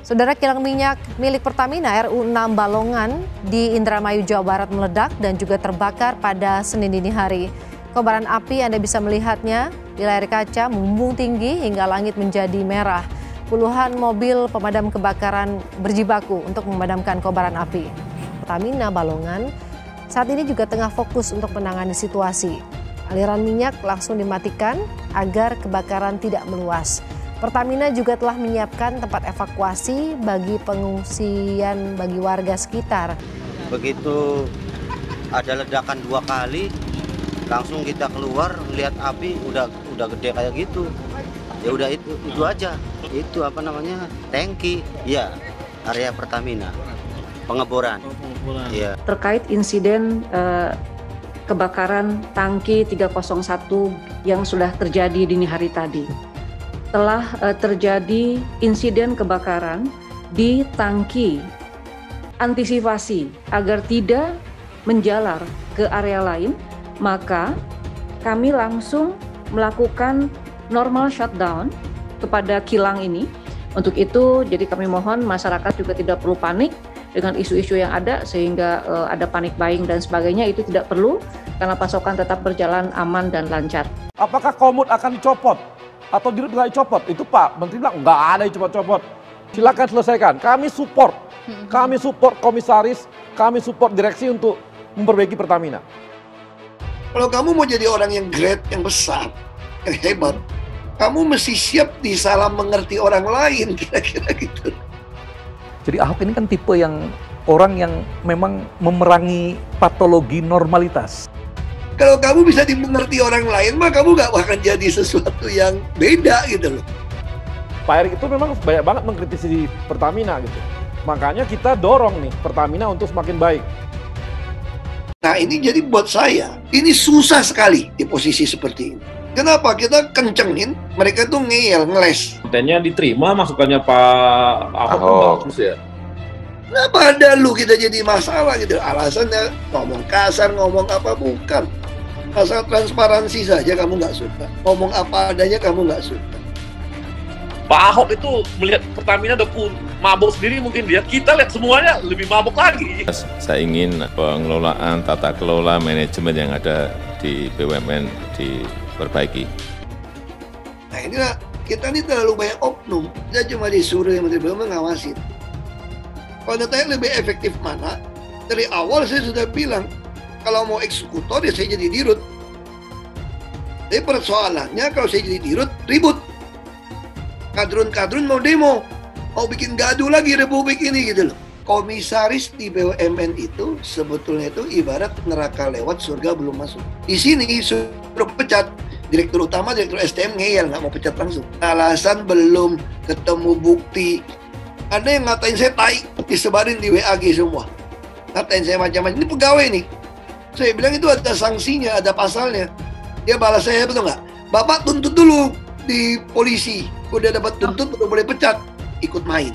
Saudara, kilang minyak milik Pertamina RU6 Balongan di Indramayu, Jawa Barat meledak dan juga terbakar pada Senin dini hari. Kobaran api Anda bisa melihatnya di layar kaca membumbung tinggi hingga langit menjadi merah. Puluhan mobil pemadam kebakaran berjibaku untuk memadamkan kobaran api. Pertamina Balongan saat ini juga tengah fokus untuk menangani situasi. Aliran minyak langsung dimatikan agar kebakaran tidak meluas. Pertamina juga telah menyiapkan tempat evakuasi bagi pengungsian bagi warga sekitar. Begitu ada ledakan 2 kali, langsung kita keluar lihat api udah gede kayak gitu. Ya udah itu aja. Itu apa namanya? Tangki. Ya, area Pertamina. Pengeboran. Ya. Terkait insiden kebakaran tangki 301 yang sudah terjadi dini hari tadi. Telah terjadi insiden kebakaran di tangki. Antisipasi agar tidak menjalar ke area lain, maka kami langsung melakukan normal shutdown kepada kilang ini. Untuk itu, jadi kami mohon masyarakat juga tidak perlu panik dengan isu-isu yang ada sehingga ada panik buying dan sebagainya, itu tidak perlu karena pasokan tetap berjalan aman dan lancar. Apakah komut akan dicopot atau dirut nggak dicopot? Itu Pak Menteri bilang nggak ada yang copot-copot. Silakan selesaikan. Kami support komisaris, kami support direksi untuk memperbaiki Pertamina. Kalau kamu mau jadi orang yang great, yang besar, yang hebat, kamu mesti siap disalah mengerti orang lain, kira-kira gitu. Jadi Ahok ini kan tipe yang orang yang memang memerangi patologi normalitas. Kalau kamu bisa dimengerti orang lain, mah kamu gak akan jadi sesuatu yang beda gitu loh. Pak Erick itu memang banyak banget mengkritisi Pertamina gitu. Makanya kita dorong nih Pertamina untuk semakin baik. Nah ini jadi buat saya, ini susah sekali di posisi seperti ini. Kenapa? Kita kencengin, mereka tuh ngeyel, ngeles. Kontennya diterima, masukannya Pak Ahok bagus ya. Kenapa ada lu kita jadi masalah gitu? Alasannya ngomong kasar, ngomong apa, bukan. Asal transparansi saja kamu nggak suka. Ngomong apa adanya kamu nggak suka. Pak Ahok itu melihat Pertamina udah mabuk sendiri mungkin dia. Kita lihat semuanya lebih mabuk lagi. Saya ingin pengelolaan, tata kelola, manajemen yang ada di BUMN diperbaiki. Nah inilah, kita ini terlalu banyak oknum. Kita cuma disuruh yang Menteri BUMN ngawasin. Kalau ditanya lebih efektif mana, dari awal saya sudah bilang, kalau mau eksekutor ya saya jadi dirut. Tapi persoalannya kalau saya jadi dirut, ribut. Kadrun-kadrun mau demo, mau bikin gaduh lagi republik ini gitu loh. Komisaris di BUMN itu sebetulnya itu ibarat neraka lewat, surga belum masuk. Di sini suruh pecat, direktur utama, direktur SDM ngeyel, nggak mau pecat langsung. Alasan belum ketemu bukti. Ada yang ngatain saya tai, disebarin di WAG semua. Ngatain saya macam-macam, ini pegawai nih. Saya bilang itu ada sanksinya, ada pasalnya. Dia balas saya, betul nggak? Bapak tuntut dulu di polisi. Udah dapat tuntut, udah boleh pecat. Ikut main.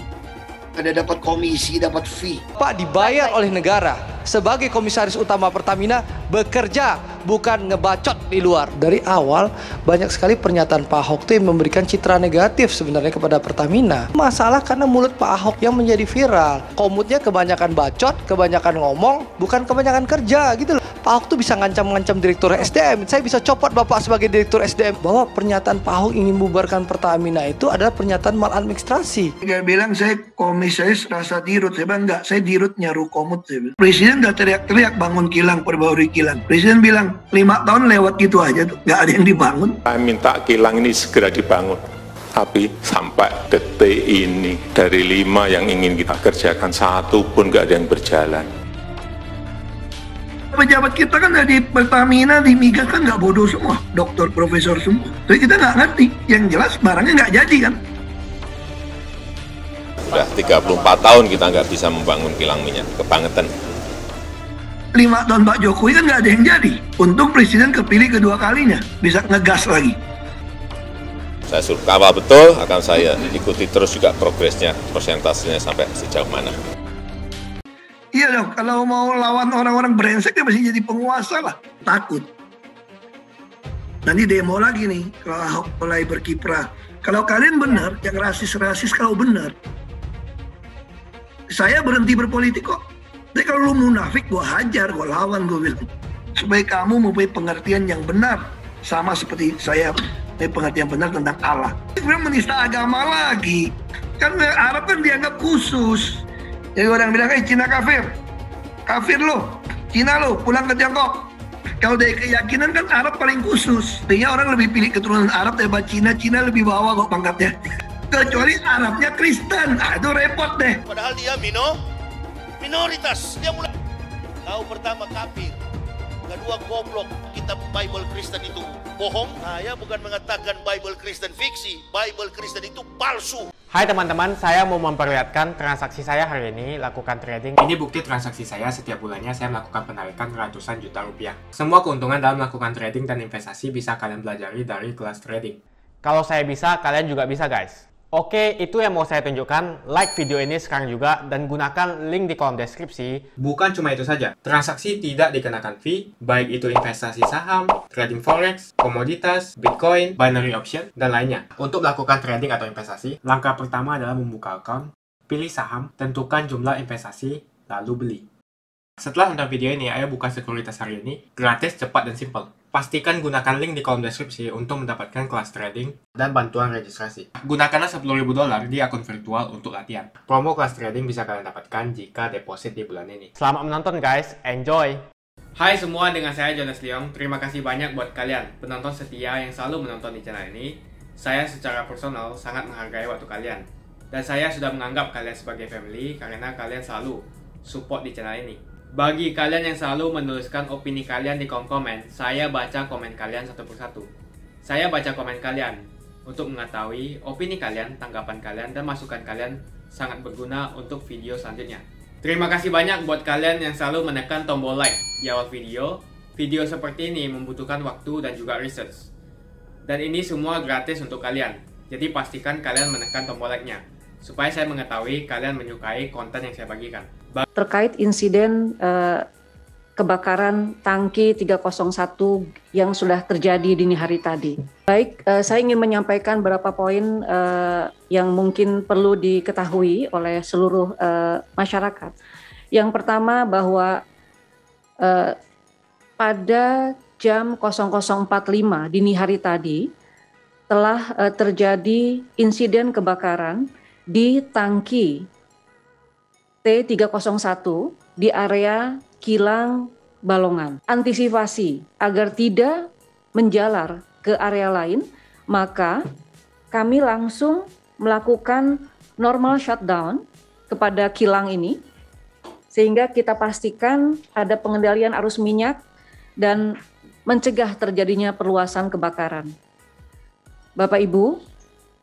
Ada dapat komisi, dapat fee. Pak dibayar oleh negara sebagai komisaris utama Pertamina bekerja, bukan ngebacot di luar. Dari awal banyak sekali pernyataan Pak Ahok itu yang memberikan citra negatif sebenarnya kepada Pertamina. Masalah karena mulut Pak Ahok yang menjadi viral. Komutnya kebanyakan bacot, kebanyakan ngomong, bukan kebanyakan kerja gitu loh. Pak Ahok tuh bisa ngancam-ngancam direktur SDM. Saya bisa copot Bapak sebagai direktur SDM. Bahwa pernyataan Pak Ahok ingin membubarkan Pertamina itu adalah pernyataan maladministrasi. Dia bilang saya komisaris rasa dirut. Saya bilang enggak, saya dirutnya Rukomut. Saya bilang. Presiden nggak teriak-teriak bangun kilang, perbaharui kilang. Presiden bilang 5 tahun lewat gitu aja tuh, nggak ada yang dibangun. Saya minta kilang ini segera dibangun. Tapi sampai detik ini dari 5 yang ingin kita kerjakan, 1 pun nggak ada yang berjalan. Pejabat kita kan dari Pertamina, di Migas kan nggak bodoh semua, dokter, profesor semua. Tapi kita nggak ngerti, yang jelas barangnya nggak jadi kan. Sudah 34 tahun kita nggak bisa membangun kilang minyak, kebangetan. 5 tahun Pak Jokowi kan nggak ada yang jadi. Untung Presiden kepilih kedua kalinya, bisa ngegas lagi. Saya suruh kawal betul, akan saya ikuti terus juga progresnya, persentasenya sampai sejauh mana. Iya dong, kalau mau lawan orang-orang brengsek ya mesti jadi penguasa lah. Takut. Nanti demo lagi nih, kalau Ahok mulai berkiprah. Kalau kalian benar, yang rasis-rasis kalau benar, Saya berhenti berpolitik kok. Tapi kalau lu munafik, gue hajar, gue lawan, gue bilang. Supaya kamu mempunyai pengertian yang benar. Sama seperti saya mempunyai pengertian benar tentang Allah. Kemudian menista agama lagi. Kan Arab kan dianggap khusus. Jadi orang bilang, Cina kafir. Kafir lo, Cina lo, pulang ke Tiongkok. Kalau dari keyakinan kan Arab paling khusus. Artinya orang lebih pilih keturunan Arab daripada Cina. Cina lebih bawah kok pangkatnya. Kecuali Arabnya Kristen, itu repot deh. Padahal dia minoritas. Dia mulai. Kau pertama kafir, kedua goblok. Kitab Bible Kristen itu bohong. Saya bukan mengatakan Bible Kristen fiksi. Bible Kristen itu palsu. Hai teman-teman, saya mau memperlihatkan transaksi saya hari ini lakukan trading. Ini bukti transaksi saya, setiap bulannya saya melakukan penarikan ratusan juta rupiah. Semua keuntungan dalam melakukan trading dan investasi bisa kalian pelajari dari kelas trading. Kalau saya bisa, kalian juga bisa guys. Oke, itu yang mau saya tunjukkan. Like video ini sekarang juga dan gunakan link di kolom deskripsi. Bukan cuma itu saja, transaksi tidak dikenakan fee, baik itu investasi saham, trading forex, komoditas, bitcoin, binary option, dan lainnya. Untuk melakukan trading atau investasi, langkah pertama adalah membuka account, pilih saham, tentukan jumlah investasi, lalu beli. Setelah nonton video ini, ayo buka sekuritas hari ini, gratis, cepat, dan simple. Pastikan gunakan link di kolom deskripsi untuk mendapatkan kelas trading dan bantuan registrasi. Gunakanlah $10.000 di akun virtual untuk latihan. Promo kelas trading bisa kalian dapatkan jika deposit di bulan ini. Selamat menonton guys, enjoy! Hai semua, dengan saya Jonas Leong. Terima kasih banyak buat kalian, penonton setia yang selalu menonton di channel ini. Saya secara personal sangat menghargai waktu kalian. Dan saya sudah menganggap kalian sebagai family karena kalian selalu support di channel ini. Bagi kalian yang selalu menuliskan opini kalian di kolom komen, saya baca komen kalian satu persatu. Saya baca komen kalian untuk mengetahui opini kalian, tanggapan kalian, dan masukan kalian sangat berguna untuk video selanjutnya. Terima kasih banyak buat kalian yang selalu menekan tombol like di awal video. Video seperti ini membutuhkan waktu dan juga research. Dan ini semua gratis untuk kalian. Jadi pastikan kalian menekan tombol like-nya supaya saya mengetahui kalian menyukai konten yang saya bagikan. Terkait insiden kebakaran tangki 301 yang sudah terjadi dini hari tadi. Baik, saya ingin menyampaikan beberapa poin yang mungkin perlu diketahui oleh seluruh masyarakat. Yang pertama bahwa pada jam 00.45 dini hari tadi telah terjadi insiden kebakaran di tangki T301 di area kilang Balongan. Antisipasi agar tidak menjalar ke area lain, maka kami langsung melakukan normal shutdown kepada kilang ini, sehingga kita pastikan ada pengendalian arus minyak dan mencegah terjadinya perluasan kebakaran. Bapak Ibu,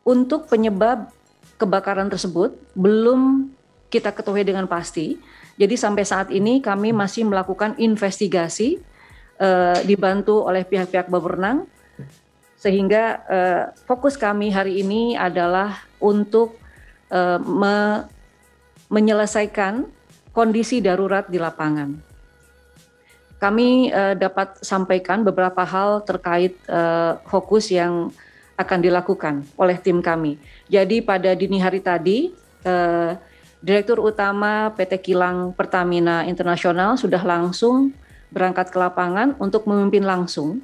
untuk penyebab kebakaran tersebut belum kita ketahui dengan pasti. Jadi sampai saat ini kami masih melakukan investigasi dibantu oleh pihak-pihak berwenang, sehingga fokus kami hari ini adalah untuk menyelesaikan kondisi darurat di lapangan. Kami dapat sampaikan beberapa hal terkait fokus yang akan dilakukan oleh tim kami. Jadi pada dini hari tadi, Direktur Utama PT Kilang Pertamina Internasional sudah langsung berangkat ke lapangan untuk memimpin langsung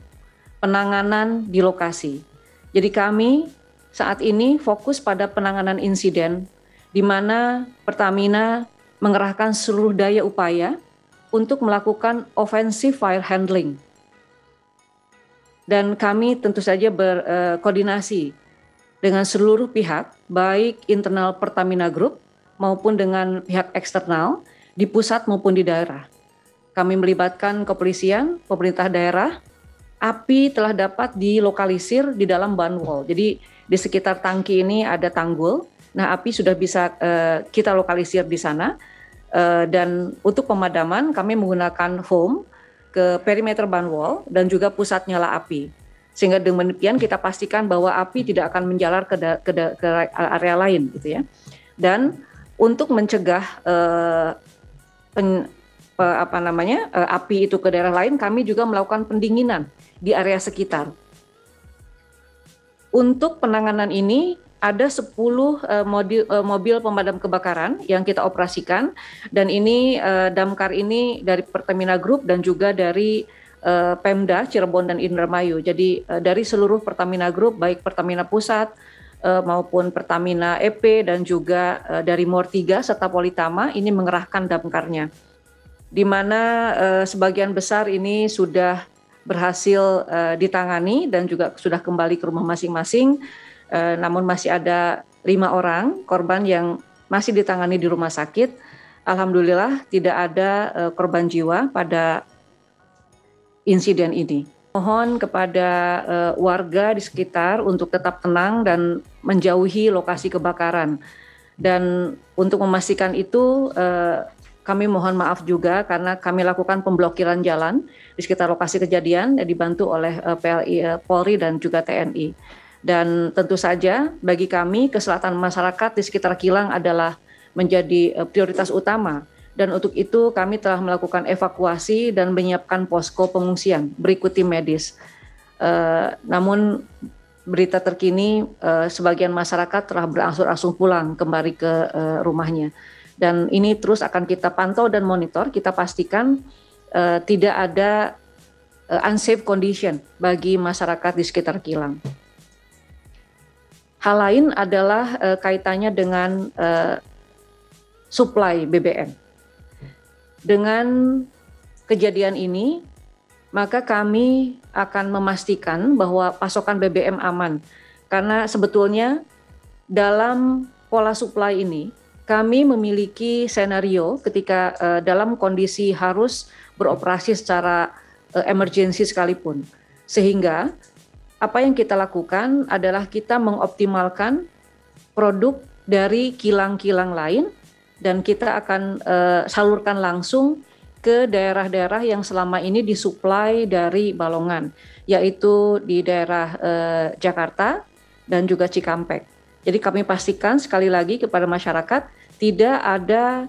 penanganan di lokasi. Jadi kami saat ini fokus pada penanganan insiden di mana Pertamina mengerahkan seluruh daya upaya untuk melakukan offensive fire handling. Dan kami tentu saja berkoordinasi dengan seluruh pihak, baik internal Pertamina Group maupun dengan pihak eksternal di pusat maupun di daerah. Kami melibatkan kepolisian, pemerintah daerah. Api telah dapat dilokalisir di dalam banwall. Jadi di sekitar tangki ini ada tanggul. Nah, api sudah bisa kita lokalisir di sana. Dan untuk pemadaman kami menggunakan foam ke perimeter banwall dan juga pusat nyala api. Sehingga dengan demikian kita pastikan bahwa api tidak akan menjalar ke area lain, gitu ya. Dan untuk mencegah api itu ke daerah lain, kami juga melakukan pendinginan di area sekitar. Untuk penanganan ini ada 10 mobil pemadam kebakaran yang kita operasikan, dan ini damkar ini dari Pertamina Group dan juga dari Pemda Cirebon dan Indramayu. Jadi dari seluruh Pertamina Group, baik Pertamina Pusat maupun Pertamina EP dan juga dari MOR 3 serta Politama ini mengerahkan damkarnya, di mana sebagian besar ini sudah berhasil ditangani dan juga sudah kembali ke rumah masing-masing. Namun masih ada 5 orang korban yang masih ditangani di rumah sakit. Alhamdulillah tidak ada korban jiwa pada insiden ini. Mohon kepada warga di sekitar untuk tetap tenang dan menjauhi lokasi kebakaran. Dan untuk memastikan itu kami mohon maaf juga karena kami lakukan pemblokiran jalan di sekitar lokasi kejadian dibantu oleh PLI, Polri dan juga TNI. Dan tentu saja bagi kami keselamatan masyarakat di sekitar kilang adalah menjadi prioritas utama. Dan untuk itu kami telah melakukan evakuasi dan menyiapkan posko pengungsian berikut tim medis. Namun berita terkini sebagian masyarakat telah berangsur-angsur pulang kembali ke rumahnya. Dan ini terus akan kita pantau dan monitor, kita pastikan tidak ada unsafe condition bagi masyarakat di sekitar kilang. Hal lain adalah kaitannya dengan suplai BBM. Dengan kejadian ini, maka kami akan memastikan bahwa pasokan BBM aman. Karena sebetulnya dalam pola suplai ini, kami memiliki senario ketika dalam kondisi harus beroperasi secara emergensi sekalipun. Sehingga apa yang kita lakukan adalah kita mengoptimalkan produk dari kilang-kilang lain dan kita akan salurkan langsung ke daerah-daerah yang selama ini disuplai dari Balongan, yaitu di daerah Jakarta dan juga Cikampek. Jadi kami pastikan sekali lagi kepada masyarakat tidak ada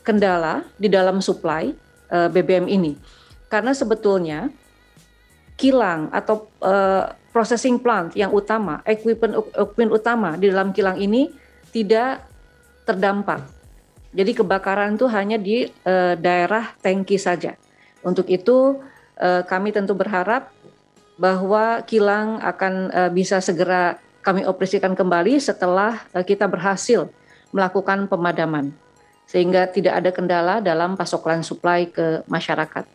kendala di dalam suplai BBM ini. Karena sebetulnya kilang atau processing plant yang utama, equipment utama di dalam kilang ini tidak terdampak. Jadi kebakaran itu hanya di daerah tangki saja. Untuk itu kami tentu berharap bahwa kilang akan bisa segera kami operasikan kembali setelah kita berhasil melakukan pemadaman. Sehingga tidak ada kendala dalam pasokan suplai ke masyarakat.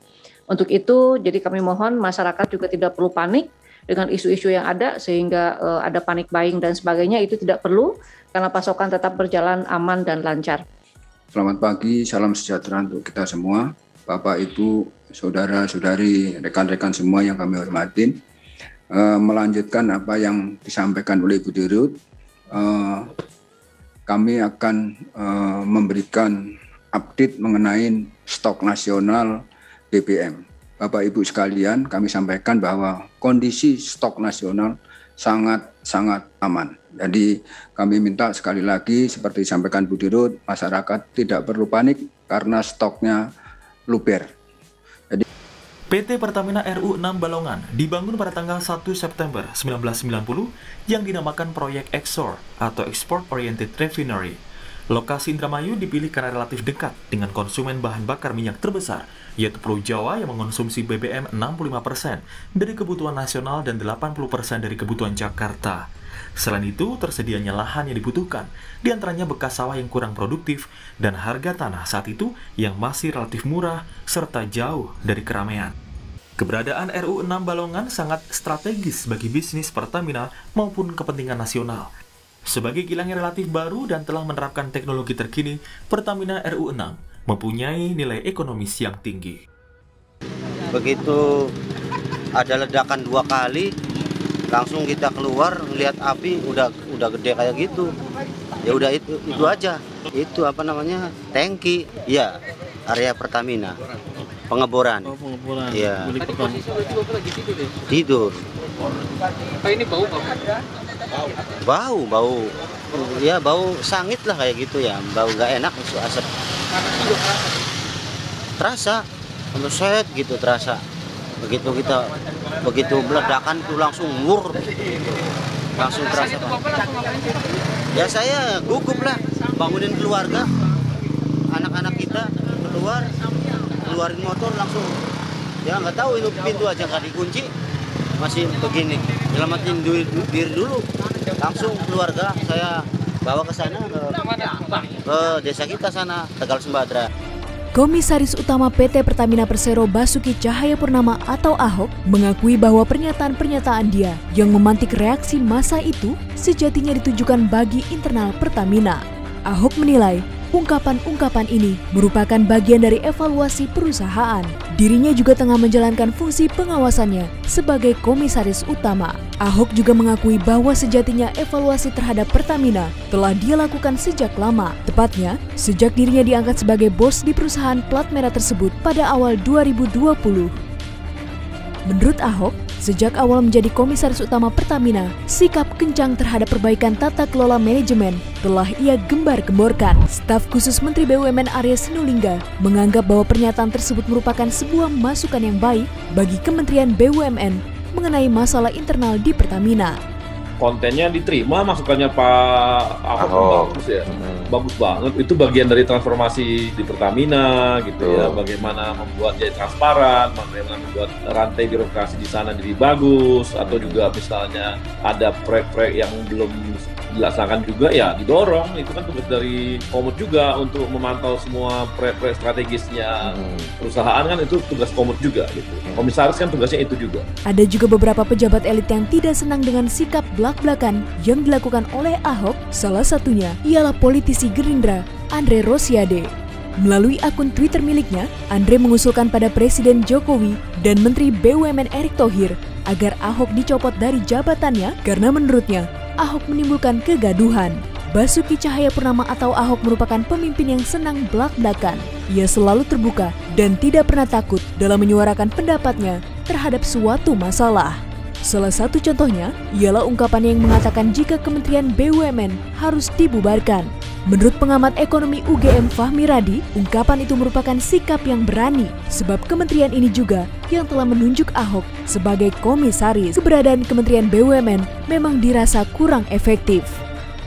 Untuk itu, jadi kami mohon masyarakat juga tidak perlu panik dengan isu-isu yang ada sehingga ada panik buying dan sebagainya, itu tidak perlu karena pasokan tetap berjalan aman dan lancar. Selamat pagi, salam sejahtera untuk kita semua, Bapak, Ibu, Saudara-saudari, rekan-rekan semua yang kami hormatin. Melanjutkan apa yang disampaikan oleh Ibu Dirut, kami akan memberikan update mengenai stok nasional BBM. Bapak Ibu sekalian, kami sampaikan bahwa kondisi stok nasional sangat aman. Jadi kami minta sekali lagi seperti disampaikan Bu Dirut, masyarakat tidak perlu panik karena stoknya luber. PT Pertamina RU 6 Balongan dibangun pada tanggal 1 September 1990 yang dinamakan Proyek EXOR atau Export Oriented Refinery. Lokasi Indramayu dipilih karena relatif dekat dengan konsumen bahan bakar minyak terbesar, yaitu Pulau Jawa yang mengonsumsi BBM 65% dari kebutuhan nasional dan 80% dari kebutuhan Jakarta. Selain itu, tersedianya lahan yang dibutuhkan, diantaranya bekas sawah yang kurang produktif dan harga tanah saat itu yang masih relatif murah serta jauh dari keramaian. Keberadaan RU 6 Balongan sangat strategis bagi bisnis Pertamina maupun kepentingan nasional. Sebagai kilang yang relatif baru dan telah menerapkan teknologi terkini, Pertamina RU 6 mempunyai nilai ekonomis yang tinggi. Begitu ada ledakan 2 kali, langsung kita keluar lihat api udah gede kayak gitu. Ya udah itu aja. Itu apa namanya? Tangki. Ya, area Pertamina. Pengeboran. Oh, pengeboran. Iya. Tidur. Apa ini bau? Bau. Ya bau sangit lah kayak gitu ya. Bau nggak enak itu asap. Terasa, set gitu terasa. Begitu meledakan itu langsung mur. langsung terasa. Ya saya gugup lah, bangunin keluarga, anak-anak kita keluarin motor langsung. Ya nggak tahu itu pintu aja nggak dikunci, masih begini. Nyelamatin diri dulu, langsung keluarga saya bawa ke sana ke desa kita sana, Tegal Sembadra. Komisaris Utama PT Pertamina Persero Basuki Cahayapurnama atau Ahok mengakui bahwa pernyataan-pernyataan dia yang memantik reaksi massa itu sejatinya ditujukan bagi internal Pertamina. Ahok menilai ungkapan-ungkapan ini merupakan bagian dari evaluasi perusahaan. Dirinya juga tengah menjalankan fungsi pengawasannya sebagai komisaris utama. Ahok juga mengakui bahwa sejatinya evaluasi terhadap Pertamina telah dia lakukan sejak lama, tepatnya sejak dirinya diangkat sebagai bos di perusahaan plat merah tersebut pada awal 2020. Menurut Ahok, sejak awal menjadi komisaris utama Pertamina, sikap kencang terhadap perbaikan tata kelola manajemen telah ia gembar-gemborkan. Staf khusus Menteri BUMN Arya Sinulinga menganggap bahwa pernyataan tersebut merupakan sebuah masukan yang baik bagi Kementerian BUMN mengenai masalah internal di Pertamina. Kontennya diterima, masukannya Pak Ahok bagus ya, bagus banget. Itu bagian dari transformasi di Pertamina gitu ya, bagaimana membuat jadi transparan, bagaimana membuat rantai birokrasi di sana jadi bagus, atau juga misalnya ada proyek-proyek yang belum dilaksanakan juga ya didorong. Itu kan tugas dari Komut juga untuk memantau semua proyek-proyek strategisnya perusahaan, kan itu tugas Komut juga gitu. Komisaris kan tugasnya itu juga. Ada juga beberapa pejabat elit yang tidak senang dengan sikap belak-belakan yang dilakukan oleh Ahok. Salah satunya ialah politisi Gerindra Andre Rosiade. Melalui akun Twitter miliknya, Andre mengusulkan pada Presiden Jokowi dan Menteri BUMN Erick Thohir agar Ahok dicopot dari jabatannya karena menurutnya Ahok menimbulkan kegaduhan. Basuki Cahayapurnama atau Ahok merupakan pemimpin yang senang belak-belakan. Ia selalu terbuka dan tidak pernah takut dalam menyuarakan pendapatnya terhadap suatu masalah. Salah satu contohnya ialah ungkapan yang mengatakan jika Kementerian BUMN harus dibubarkan. Menurut pengamat ekonomi UGM Fahmi Radi, ungkapan itu merupakan sikap yang berani sebab kementerian ini juga yang telah menunjuk Ahok sebagai komisaris. Keberadaan Kementerian BUMN memang dirasa kurang efektif.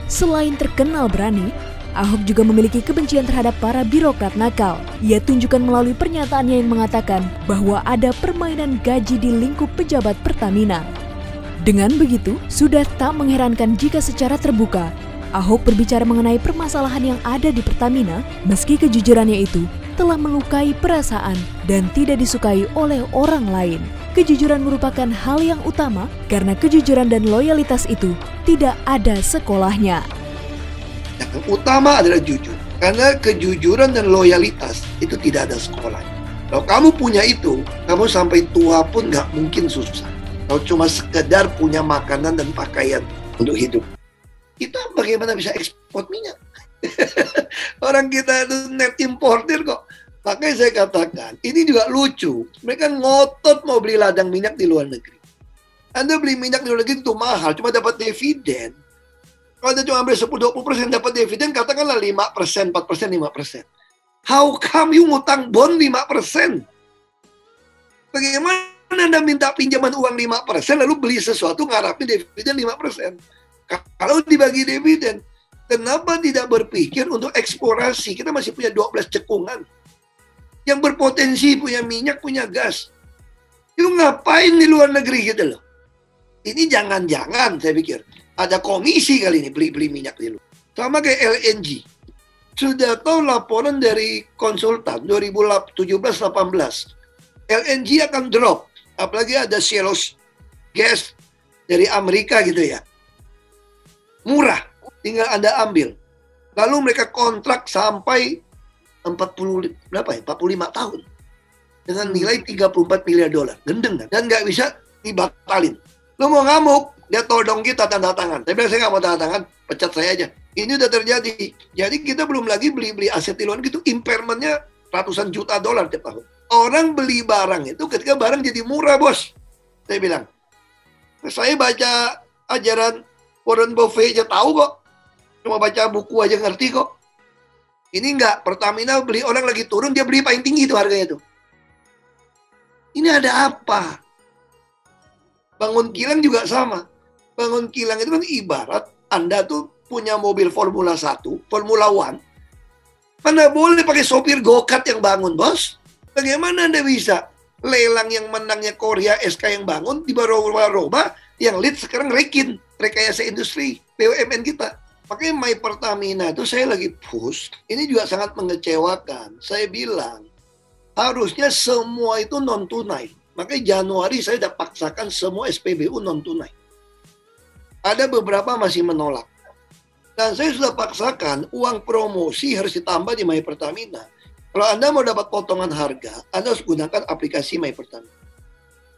Selain terkenal berani, Ahok juga memiliki kebencian terhadap para birokrat nakal. Ia tunjukkan melalui pernyataannya yang mengatakan bahwa ada permainan gaji di lingkup pejabat Pertamina. Dengan begitu, sudah tak mengherankan jika secara terbuka Ahok berbicara mengenai permasalahan yang ada di Pertamina, meski kejujurannya itu telah melukai perasaan dan tidak disukai oleh orang lain. Kejujuran merupakan hal yang utama karena kejujuran dan loyalitas itu tidak ada sekolahnya. Yang utama adalah jujur, karena kejujuran dan loyalitas itu tidak ada sekolahnya. Kalau kamu punya itu, kamu sampai tua pun nggak mungkin susah. Kalau cuma sekedar punya makanan dan pakaian untuk hidup, kita bagaimana bisa ekspor minyak? Orang kita itu net importer kok. Makanya saya katakan, ini juga lucu. Mereka ngotot mau beli ladang minyak di luar negeri. Anda beli minyak di luar negeri itu mahal, cuma dapat dividen. Kalau Anda cuma ambil 10-20% dapat dividen, katakanlah 5%, 4%, 5%. How come you ngutang bond 5%? Bagaimana Anda minta pinjaman uang 5%, lalu beli sesuatu ngarapin dividen 5%? Kalau dibagi dividen, kenapa tidak berpikir untuk eksplorasi? Kita masih punya 12 cekungan yang berpotensi punya minyak, punya gas. Itu ngapain di luar negeri gitu loh? Ini jangan-jangan saya pikir ada komisi kali ini beli-beli minyak di luar. Sama kayak LNG. Sudah tahu laporan dari konsultan 2017-18. LNG akan drop. Apalagi ada shale gas dari Amerika gitu ya. Murah, tinggal Anda ambil. Lalu mereka kontrak sampai 45 tahun. Dengan nilai 34 miliar dolar. Gendeng kan? Dan nggak bisa dibatalin. Lu mau ngamuk, dia todong kita tanda tangan. Saya bilang saya nggak mau tanda tangan, pecat saya aja. Ini udah terjadi. Jadi kita belum lagi beli aset di luar gitu, impairmentnya ratusan juta dolar tiap tahun. Orang beli barang itu ketika barang jadi murah, bos. Saya bilang. Saya baca ajaran Warren Buffett aja tahu kok. Cuma baca buku aja ngerti kok. Ini enggak, Pertamina beli orang lagi turun, dia beli paling tinggi itu harganya tuh. Ini ada apa? Bangun kilang juga sama. Bangun kilang itu kan ibarat Anda tuh punya mobil Formula 1, Formula One. Mana boleh pakai sopir go-kart yang bangun, bos? Bagaimana Anda bisa lelang yang menangnya Korea SK yang bangun, di roba yang lead sekarang Rekin, rekayasa industri, BUMN kita. Makanya My Pertamina itu saya lagi push, ini juga sangat mengecewakan. Saya bilang, harusnya semua itu non-tunai. Makanya Januari saya sudah paksakan semua SPBU non-tunai. Ada beberapa masih menolak. Dan saya sudah paksakan uang promosi harus ditambah di My Pertamina. Kalau Anda mau dapat potongan harga, Anda harus gunakan aplikasi My Pertamina.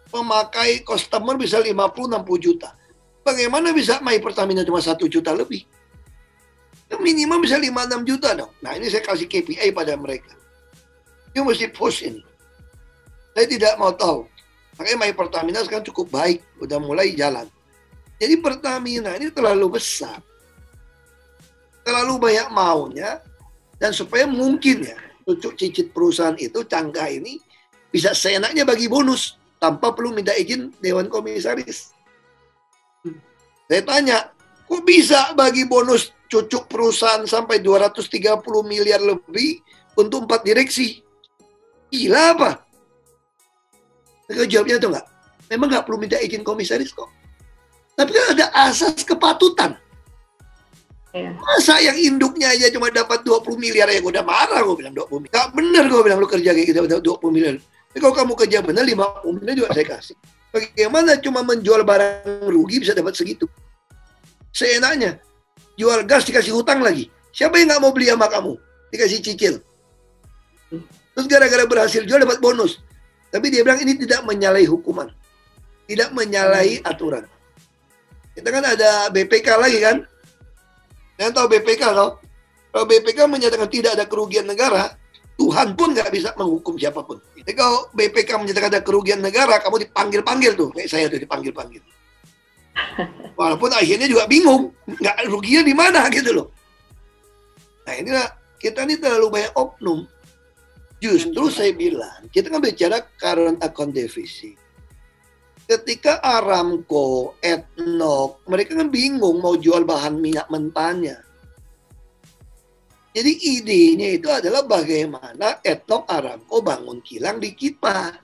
Memakai customer bisa 50-60 juta. Bagaimana bisa My Pertamina cuma 1 juta lebih? Minimum bisa 5-6 juta dong. Nah ini saya kasih KPI pada mereka. You mesti push ini. Saya tidak mau tahu. Makanya My Pertamina sekarang cukup baik. Udah mulai jalan. Jadi Pertamina ini terlalu besar. Terlalu banyak maunya. Dan supaya mungkin ya, cucuk cicit perusahaan itu, Cangkah ini, bisa seenaknya bagi bonus. Tanpa perlu minta izin Dewan Komisaris. Saya tanya, kok bisa bagi bonus cucuk perusahaan sampai 230 miliar lebih untuk 4 direksi? Gila apa? Mereka jawabnya itu enggak. Memang nggak perlu minta izin komisaris kok. Tapi kan ada asas kepatutan. Masa yang induknya aja cuma dapat 20 miliar ya gue udah marah, gue bilang 20 miliar. Gak bener gue bilang lu kerja kayak gitu dapat 20 miliar. Tapi kalau kamu kerja bener 50 miliar juga saya kasih. Bagaimana cuma menjual barang rugi bisa dapat segitu? Seenaknya jual gas dikasih hutang lagi. Siapa yang nggak mau beli sama kamu? Dikasih cicil. Terus gara-gara berhasil jual dapat bonus. Tapi dia bilang ini tidak menyalahi hukuman. Tidak menyalahi aturan. Kita kan ada BPK lagi kan? Kalian tahu BPK loh? Kalau BPK menyatakan tidak ada kerugian negara, Tuhan pun nggak bisa menghukum siapapun. Jadi kalau BPK menyatakan ada kerugian negara, kamu dipanggil-panggil tuh. Kayak saya tuh dipanggil-panggil. Walaupun akhirnya juga bingung. Nggak ruginya di mana gitu loh. Nah inilah, kita ini terlalu banyak oknum. Justru saya bilang, kita kan bicara current account deficit. Ketika Aramco, Etnok, mereka kan bingung mau jual bahan minyak mentahnya. Jadi idenya itu adalah bagaimana Etnok, Aramco bangun kilang di kita.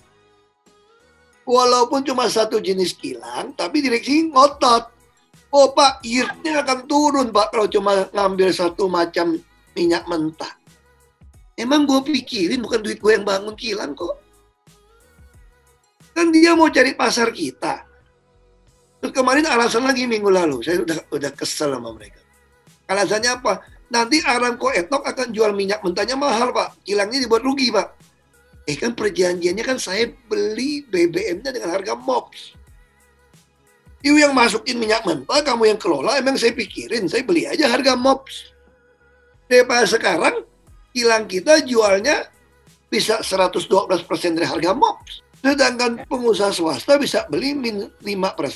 Walaupun cuma satu jenis kilang, tapi direksi ngotot. Oh Pak, yield-nya akan turun Pak kalau cuma ngambil satu macam minyak mentah. Emang gue pikirin bukan duit gue yang bangun kilang kok. Kan dia mau cari pasar kita. Terus kemarin alasan lagi minggu lalu, saya udah kesel sama mereka. Alasannya apa? Nanti Aramco Etnok akan jual minyak mentahnya mahal Pak. Kilangnya dibuat rugi Pak. Kan perjanjiannya kan saya beli BBM-nya dengan harga MOPS. You yang masukin minyak mentah, kamu yang kelola, emang saya pikirin, saya beli aja harga MOPS. Daripada sekarang, kilang kita jualnya bisa 112% dari harga MOPS. Sedangkan pengusaha swasta bisa beli 5%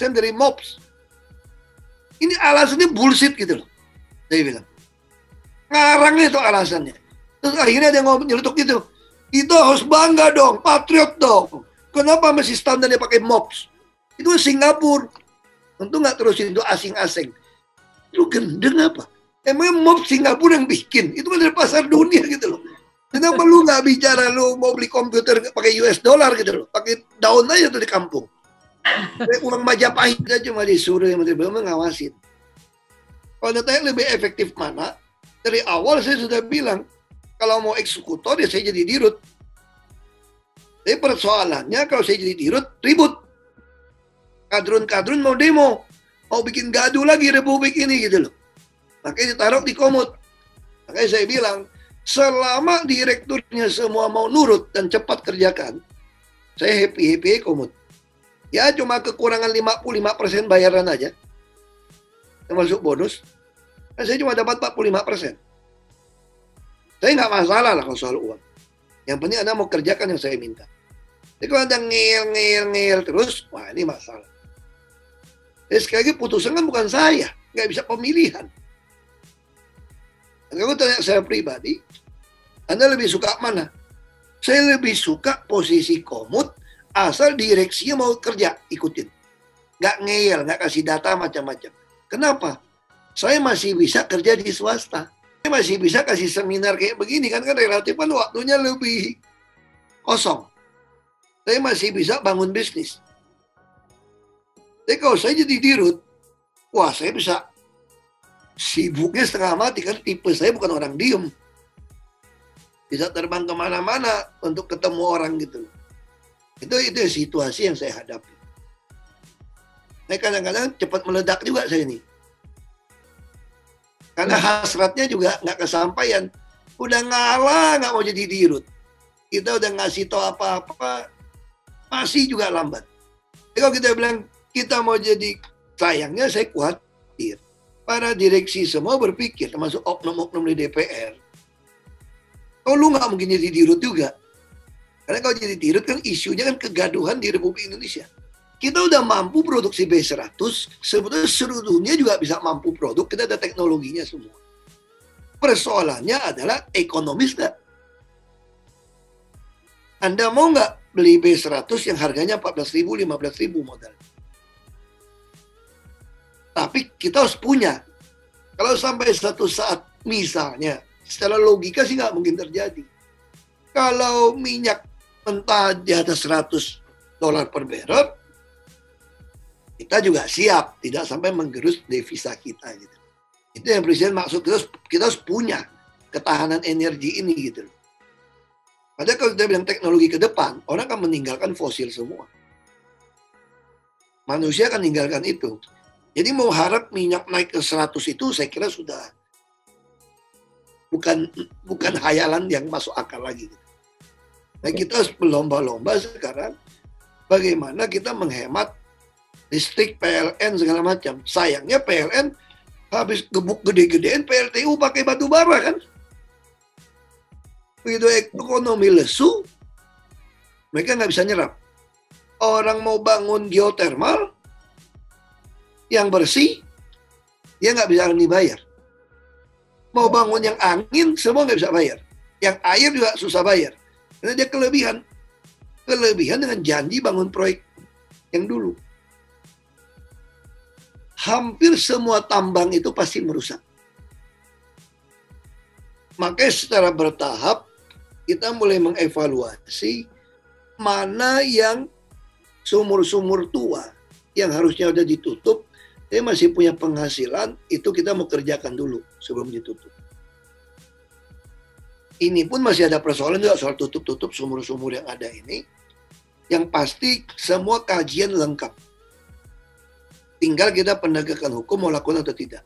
dari MOPS. Ini alasannya bullshit gitu loh. Saya bilang. Ngarangnya itu alasannya. Terus akhirnya dia ngomong nyelutuk gitu. Itu harus bangga dong, patriot dong. Kenapa masih standarnya pakai MOPS? Itu Singapura. Tentu nggak terusin itu asing-asing. Lu gendeng apa? Emang MOPS Singapura yang bikin? Itu kan dari pasar dunia gitu loh. Kenapa lu nggak bicara lu mau beli komputer pakai US dollar gitu loh? Pakai daun aja tuh di kampung. Kayak uang Majapahit aja cuma disuruh yang Menteri BUMN ngawasin. Kalau ditanya lebih efektif mana? Dari awal saya sudah bilang, kalau mau eksekutor ya saya jadi dirut. Tapi persoalannya kalau saya jadi dirut, ribut. Kadrun-kadrun mau demo. Mau bikin gaduh lagi Republik ini gitu loh. Makanya ditaruh di Komut. Makanya saya bilang, selama direkturnya semua mau nurut dan cepat kerjakan, saya happy-happy Komut. Ya cuma kekurangan 55% bayaran aja. Termasuk bonus. Dan saya cuma dapat 45%. Saya nggak masalah lah kalau soal uang. Yang penting Anda mau kerjakan yang saya minta. Jadi kalau Anda ngeyel terus, wah ini masalah. Jadi sekali lagi putusan kan bukan saya. Nggak bisa pemilihan. Kalau tanya saya pribadi, Anda lebih suka mana? Saya lebih suka posisi Komut, asal direksinya mau kerja, ikutin. nggak ngeyel, nggak kasih data macam-macam. Kenapa? Saya masih bisa kerja di swasta. Saya masih bisa kasih seminar kayak begini kan relatif kan waktunya lebih kosong. Saya masih bisa bangun bisnis. Tapi kalau saya jadi dirut, wah saya bisa sibuknya setengah mati kan tipe saya bukan orang diem. Bisa terbang kemana-mana untuk ketemu orang gitu. Itu situasi yang saya hadapi. Nah kadang-kadang cepat meledak juga saya ini. Karena hasratnya juga nggak kesampaian. Udah ngalah nggak mau jadi dirut. Kita udah ngasih tau apa-apa, masih juga lambat. Jadi kalau kita bilang kita mau jadi, sayangnya saya khawatir. Para direksi semua berpikir, termasuk oknum-oknum di DPR. Oh lu nggak mungkin jadi dirut juga. Karena kalau jadi dirut kan isunya kan kegaduhan di Republik Indonesia. Kita udah mampu produksi B100, sebetulnya seluruh dunia juga bisa mampu produk, kita ada teknologinya semua. Persoalannya adalah ekonomis nggak? Anda mau nggak beli B100 yang harganya 14.000, 15.000 modal? Tapi kita harus punya. Kalau sampai satu saat, misalnya, secara logika sih nggak mungkin terjadi. Kalau minyak mentah di atas $100 per barrel, kita juga siap, tidak sampai menggerus devisa kita. Gitu. Itu yang Presiden maksud, kita harus punya ketahanan energi ini. Gitu. Padahal kalau kita bilang teknologi ke depan, orang akan meninggalkan fosil semua. Manusia akan meninggalkan itu. Jadi mau harap minyak naik ke 100 itu saya kira sudah bukan hayalan yang masuk akal lagi. Nah kita harus berlomba-lomba sekarang bagaimana kita menghemat listrik, PLN segala macam. Sayangnya PLN habis gebuk gede-gedean PLTU pakai batu bara kan. Begitu ekonomi lesu, mereka nggak bisa nyerap. Orang mau bangun geotermal yang bersih, dia nggak bisa dibayar. Mau bangun yang angin, semua nggak bisa bayar. Yang air juga susah bayar. Karena dia kelebihan. Kelebihan dengan janji bangun proyek yang dulu. Hampir semua tambang itu pasti merusak. Makanya secara bertahap, kita mulai mengevaluasi mana yang sumur-sumur tua yang harusnya udah ditutup, tapi masih punya penghasilan, itu kita mau kerjakan dulu sebelum ditutup. Ini pun masih ada persoalan juga soal tutup-tutup sumur-sumur yang ada ini. Yang pasti semua kajian lengkap. Tinggal kita penegakan hukum mau lakukan atau tidak.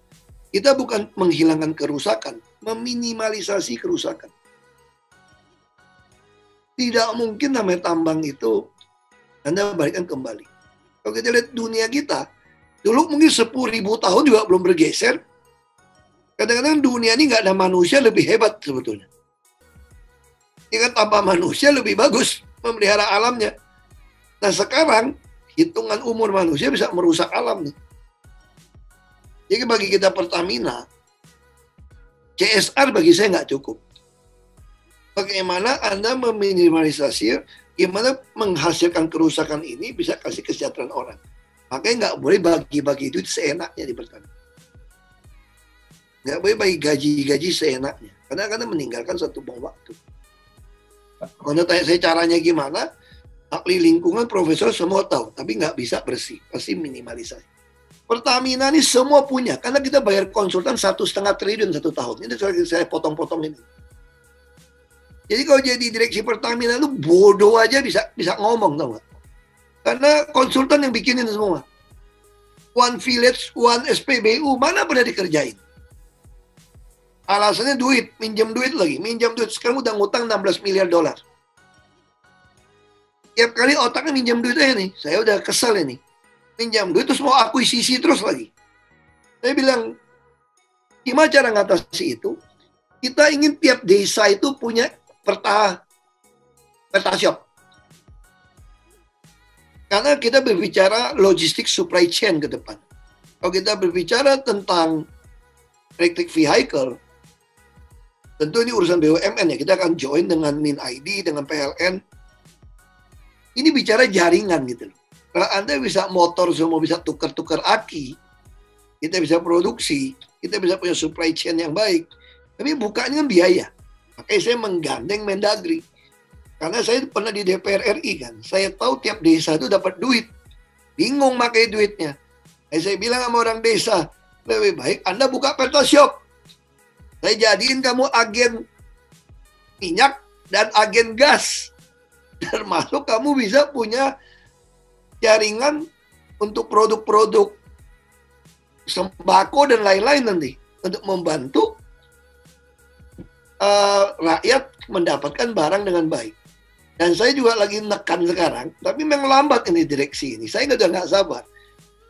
Kita bukan menghilangkan kerusakan, meminimalisasi kerusakan. Tidak mungkin namanya tambang itu Anda balikkan kembali. Kalau kita lihat dunia kita, dulu mungkin 10.000 tahun juga belum bergeser. Kadang-kadang dunia ini nggak ada manusia lebih hebat sebetulnya. Ini kan tanpa manusia lebih bagus memelihara alamnya. Nah sekarang, hitungan umur manusia bisa merusak alam nih. Jadi bagi kita Pertamina, CSR bagi saya nggak cukup. Bagaimana Anda meminimalisasi, gimana menghasilkan kerusakan ini bisa kasih kesejahteraan orang. Makanya nggak boleh bagi-bagi duit seenaknya di Pertamina. Nggak boleh bagi gaji-gaji seenaknya. Karena akan meninggalkan satu bom waktu. Kalau tanya saya caranya gimana, ahli lingkungan, profesor semua tahu. Tapi nggak bisa bersih, pasti minimalisasi. Pertamina ini semua punya. Karena kita bayar konsultan 1,5 triliun satu tahun. Ini saya potong-potong ini. Jadi kalau jadi direksi Pertamina itu bodoh aja bisa ngomong, tau gak? Karena konsultan yang bikinin semua. One Village, One SPBU, mana pernah dikerjain? Alasannya duit, minjem duit lagi, minjem duit. Sekarang udah ngutang $16 miliar. Tiap kali otaknya minjem duit aja nih, saya udah kesel ini. Minjam duit terus mau akuisisi terus lagi. Saya bilang, gimana cara ngatasi itu? Kita ingin tiap desa itu punya peta shop. Karena kita berbicara logistik supply chain ke depan. Kalau kita berbicara tentang electric vehicle, tentu ini urusan BUMN ya. Kita akan join dengan MinID, dengan PLN. Ini bicara jaringan gitu loh. Kalau Anda bisa motor semua bisa tukar-tukar aki, kita bisa produksi, kita bisa punya supply chain yang baik. Tapi bukanya kan biaya. Makanya saya menggandeng Mendagri. Karena saya pernah di DPR RI kan. Saya tahu tiap desa itu dapat duit. Bingung pakai duitnya. Saya bilang sama orang desa, lebih baik Anda buka Pertashop. Saya jadiin kamu agen minyak dan agen gas. Termasuk kamu bisa punya jaringan untuk produk-produk sembako dan lain-lain nanti. Untuk membantu rakyat mendapatkan barang dengan baik. Dan saya juga lagi nekan sekarang, tapi memang lambat ini direksi ini. Saya udah nggak sabar.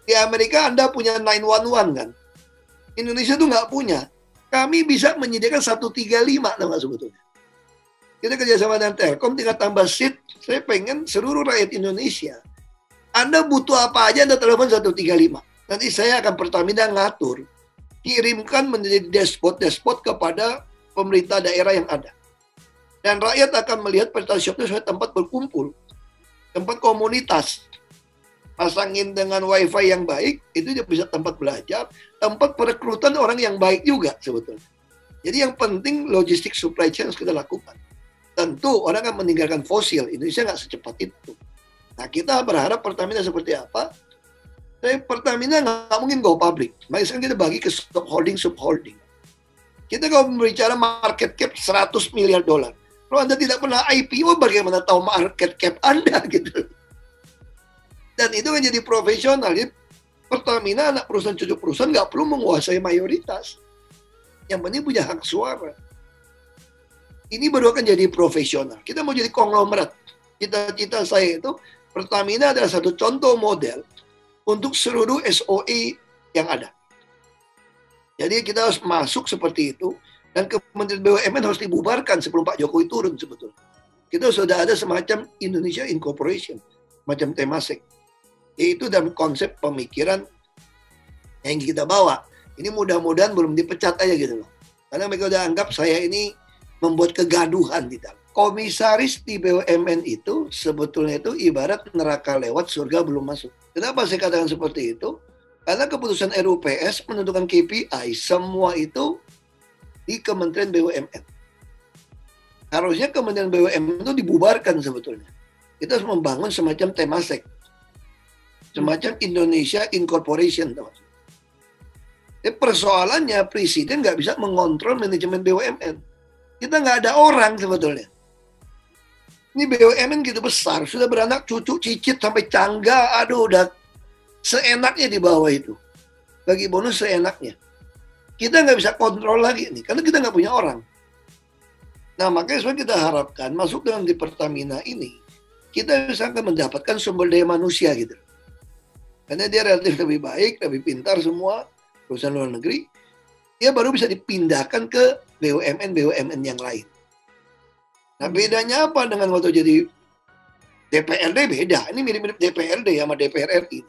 Di Amerika Anda punya 911 kan? Indonesia tuh nggak punya. Kami bisa menyediakan 135 nama sebetulnya. Kita kerjasama dengan Telkom, tinggal tambah seat. Saya pengen seluruh rakyat Indonesia. Anda butuh apa aja, Anda telepon 135. Nanti saya akan Pertamina ngatur. Kirimkan menjadi dashboard kepada pemerintah daerah yang ada. Dan rakyat akan melihat Pertashop itu sebagai tempat berkumpul. Tempat komunitas. Pasangin dengan wifi yang baik, itu dia bisa tempat belajar, tempat perekrutan orang yang baik juga sebetulnya. Jadi yang penting logistik supply chain harus kita lakukan. Tentu orang akan meninggalkan fosil, Indonesia nggak secepat itu. Nah kita berharap Pertamina seperti apa? Pertamina nggak mungkin go public. Makanya sekarang kita bagi ke subholding. Kita kalau berbicara market cap 100 miliar dolar. Kalau Anda tidak pernah IPO, bagaimana tahu market cap Anda gitu. Dan itu kan jadi profesional. Jadi Pertamina anak perusahaan cucu perusahaan nggak perlu menguasai mayoritas. Yang penting punya hak suara. Ini baru akan jadi profesional. Kita mau jadi konglomerat. Cita-cita saya itu Pertamina adalah satu contoh model untuk seluruh SOE yang ada. Jadi kita harus masuk seperti itu. Dan Kementerian BUMN harus dibubarkan sebelum Pak Jokowi turun sebetulnya. Kita sudah ada semacam Indonesia Incorporation. Macam Temasek. Itu dalam konsep pemikiran yang kita bawa. Ini mudah-mudahan belum dipecat aja gitu loh. Karena mereka udah anggap saya ini membuat kegaduhan di dalam. Komisaris di BUMN itu sebetulnya itu ibarat neraka lewat, surga belum masuk. Kenapa saya katakan seperti itu? Karena keputusan RUPS menentukan KPI semua itu di Kementerian BUMN. Harusnya Kementerian BUMN itu dibubarkan sebetulnya. Kita harus membangun semacam Temasek. Semacam Indonesia Incorporation. Persoalannya Presiden nggak bisa mengontrol manajemen BUMN. Kita nggak ada orang sebetulnya. Ini BUMN gitu besar, sudah beranak cucu, cicit, sampai cangga, aduh udah seenaknya di bawah itu. Bagi bonus seenaknya. Kita nggak bisa kontrol lagi nih, karena kita nggak punya orang. Nah makanya sebenarnya kita harapkan masuk dalam di Pertamina ini, kita bisa mendapatkan sumber daya manusia gitu. Karena dia relatif lebih baik, lebih pintar semua, perusahaan luar negeri, dia baru bisa dipindahkan ke BUMN yang lain. Nah bedanya apa dengan waktu jadi DPRD beda. Ini mirip-mirip DPRD sama DPR RI.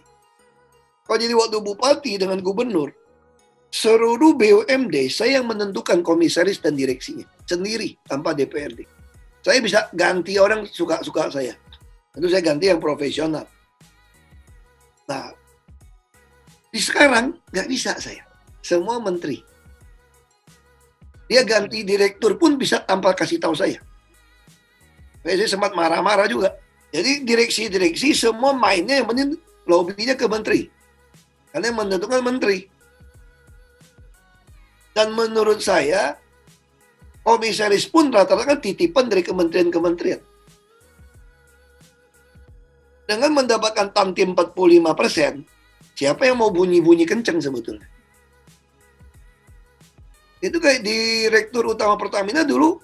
Kalau jadi waktu bupati dengan gubernur, seluruh BUMD saya yang menentukan komisaris dan direksinya sendiri tanpa DPRD. Saya bisa ganti orang suka-suka saya. Tentu saya ganti yang profesional. Nah, di sekarang nggak bisa saya. Semua menteri. Dia ganti direktur pun bisa tanpa kasih tahu saya. Saya sempat marah-marah juga. Jadi direksi-direksi semua mainnya yang penting lobbynya ke menteri. Karena yang menentukan menteri. Dan menurut saya, komisaris pun rata-rata kan titipan dari kementerian-kementerian. Dengan mendapatkan tantim 45%, siapa yang mau bunyi-bunyi kenceng sebetulnya? Itu kayak Direktur Utama Pertamina dulu,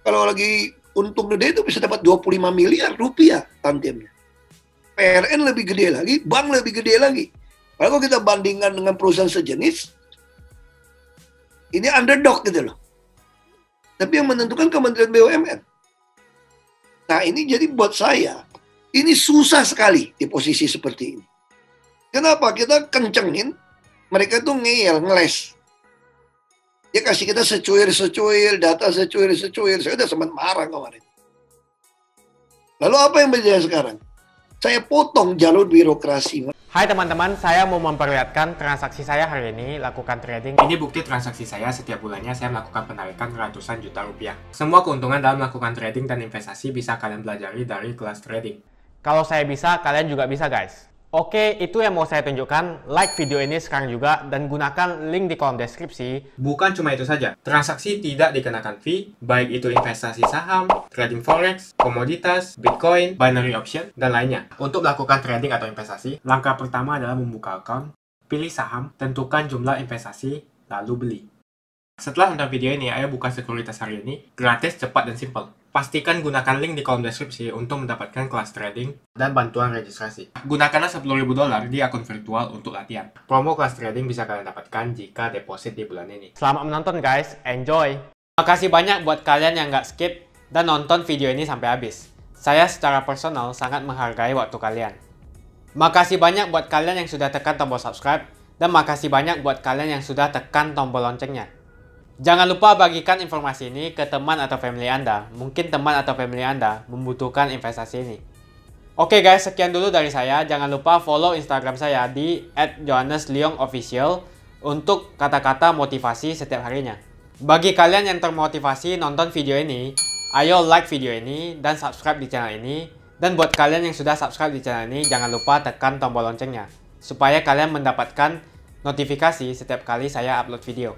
kalau lagi untung gede itu bisa dapat 25 miliar rupiah tantimnya. PLN lebih gede lagi, bank lebih gede lagi. Kalau kita bandingkan dengan perusahaan sejenis, ini underdog gitu loh. Tapi yang menentukan Kementerian BUMN. Nah ini jadi buat saya, ini susah sekali di posisi seperti ini. Kenapa? Kita kencengin, mereka tuh ngeyel, ngeles. Dia kasih kita secuil, data secuil. Saya udah sempat marah kemarin. Lalu apa yang berjaya sekarang? Saya potong jalur birokrasi. Hai teman-teman, saya mau memperlihatkan transaksi saya hari ini lakukan trading. Ini bukti transaksi saya setiap bulannya saya melakukan penarikan ratusan juta rupiah. Semua keuntungan dalam melakukan trading dan investasi bisa kalian pelajari dari kelas trading. Kalau saya bisa, kalian juga bisa guys. Oke, itu yang mau saya tunjukkan. Like video ini sekarang juga dan gunakan link di kolom deskripsi. Bukan cuma itu saja, transaksi tidak dikenakan fee, baik itu investasi saham, trading forex, komoditas, bitcoin, binary option, dan lainnya. Untuk melakukan trading atau investasi, langkah pertama adalah membuka account, pilih saham, tentukan jumlah investasi, lalu beli. Setelah nonton video ini, ayo buka sekuritas hari ini, gratis, cepat, dan simple. Pastikan gunakan link di kolom deskripsi untuk mendapatkan kelas trading dan bantuan registrasi. Gunakanlah $10.000 di akun virtual untuk latihan. Promo kelas trading bisa kalian dapatkan jika deposit di bulan ini. Selamat menonton guys, enjoy! Makasih banyak buat kalian yang nggak skip dan nonton video ini sampai habis. Saya secara personal sangat menghargai waktu kalian. Makasih banyak buat kalian yang sudah tekan tombol subscribe dan makasih banyak buat kalian yang sudah tekan tombol loncengnya. Jangan lupa bagikan informasi ini ke teman atau family Anda. Mungkin teman atau family Anda membutuhkan investasi ini. Oke guys, sekian dulu dari saya. Jangan lupa follow Instagram saya di @johannesleongofficial untuk kata-kata motivasi setiap harinya. Bagi kalian yang termotivasi nonton video ini, ayo like video ini dan subscribe di channel ini. Dan buat kalian yang sudah subscribe di channel ini, jangan lupa tekan tombol loncengnya supaya kalian mendapatkan notifikasi setiap kali saya upload video.